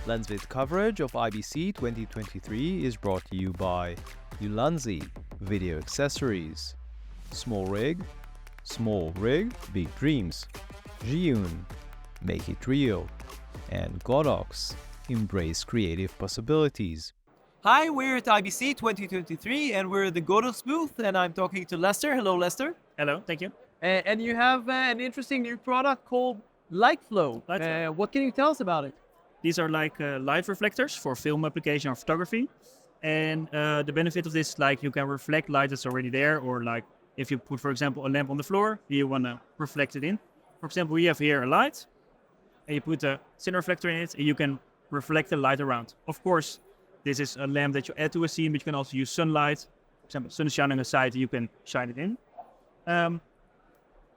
LensVid coverage of IBC 2023 is brought to you by Ulanzi Video Accessories, Small Rig, Big Dreams, Jiyun, Make It Real, and Godox, Embrace Creative Possibilities. Hi, we're at IBC 2023 and we're at the Godox booth and I'm talking to Lester. Hello, Lester. Hello, thank you. And you have an interesting new product called Lightflow. What can you tell us about it? These are like light reflectors for film application or photography. And the benefit of this, like you can reflect light that's already there, or like if you put, for example, a lamp on the floor, you want to reflect it in. For example, we have here a light, and you put a center reflector in it, and you can reflect the light around. Of course, this is a lamp that you add to a scene, but you can also use sunlight. For example, sun is shining aside, you can shine it in.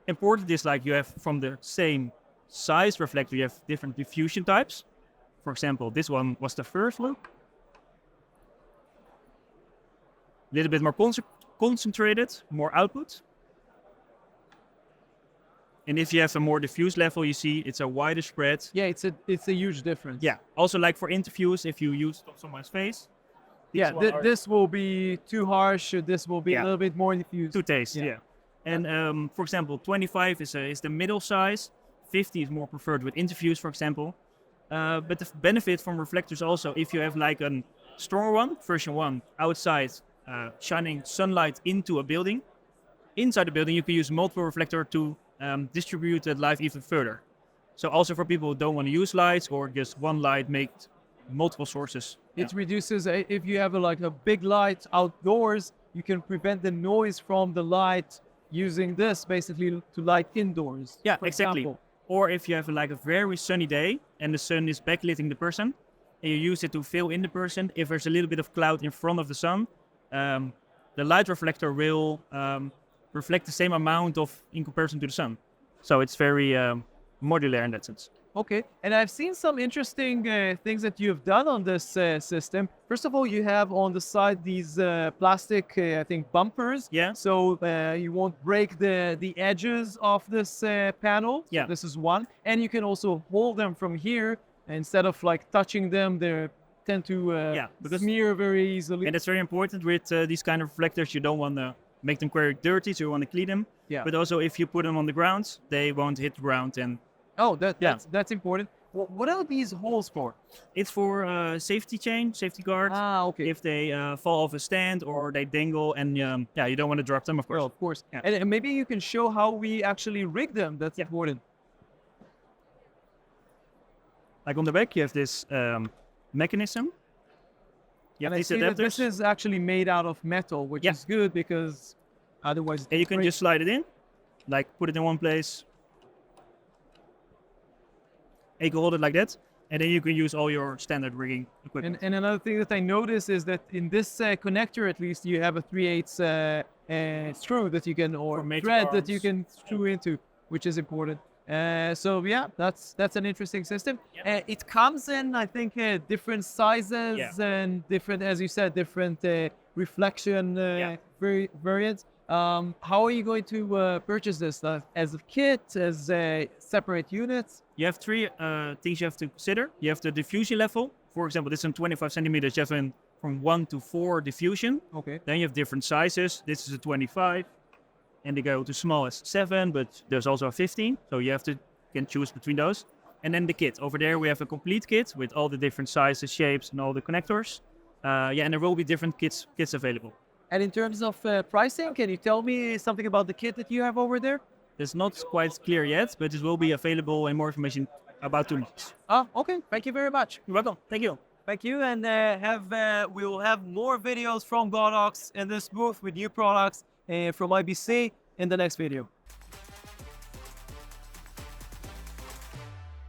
Important is like you have from the same size reflector, you have different diffusion types. For example, this one was the first look. A little bit more concentrated, more output. And if you have a more diffuse level, you see it's a wider spread. Yeah, it's a huge difference. Yeah. Also, like for interviews, if you use someone's face. Yeah, this will be too harsh. This will be a little bit more diffuse. To taste, yeah. And for example, 25 is the middle size. 50 is more preferred with interviews, for example. But the benefit from reflectors also, if you have like a stronger one, version 1, outside, shining sunlight into a building. Inside the building, you can use multiple reflectors to distribute that light even further. So also for people who don't want to use lights or just one light, make multiple sources. It reduces, if you have a big light outdoors, you can prevent the noise from the light using this basically to light indoors. Yeah, exactly. Example. Or if you have like a very sunny day and the sun is backlighting the person, and you use it to fill in the person, if there's a little bit of cloud in front of the sun, the light reflector will reflect the same amount in comparison to the sun. So it's very modular in that sense. Okay, and I've seen some interesting things that you've done on this system. First of all, you have on the side these plastic, I think, bumpers. Yeah. So you won't break the edges of this panel. Yeah. So this is one. And you can also hold them from here. Instead of like touching them, they tend to smear very easily. And it's very important with these kind of reflectors. You don't want to make them very dirty, so you want to clean them. Yeah. But also if you put them on the ground, they won't hit the ground. And oh, that's important. What are these holes for? It's for safety guards. Ah, okay. If they fall off a stand or they dangle, and you don't want to drop them, of course. Well, of course. Yeah. And maybe you can show how we actually rig them. That's important. Like on the back, you have this mechanism. And I see that this is actually made out of metal, which is good because otherwise... And you can just slide it in, like put it in one place. And you can hold it like that, and then you can use all your standard rigging equipment. And another thing that I noticed is that in this connector, at least, you have a 3/8 screw that you can, or thread that you can screw into, which is important. So yeah, that's an interesting system. Yeah. It comes in, I think, different sizes and different, as you said, different reflection variants. How are you going to purchase this? As a kit, as separate units? You have three things you have to consider. You have the diffusion level. For example, this is 25 centimeters. You have from 1 to 4 diffusion. Okay. Then you have different sizes. This is a 25. And they go to small as 7, but there's also a 15. So you can choose between those. And then the kit. Over there we have a complete kit with all the different sizes, shapes, and all the connectors. And there will be different kits available. And in terms of pricing, can you tell me something about the kit that you have over there? It's not quite clear yet, but it will be available and more information about 2 months. Oh, okay. Thank you very much. You're welcome. Thank you. Thank you. And we will have more videos from Godox in this booth with new products from IBC in the next video.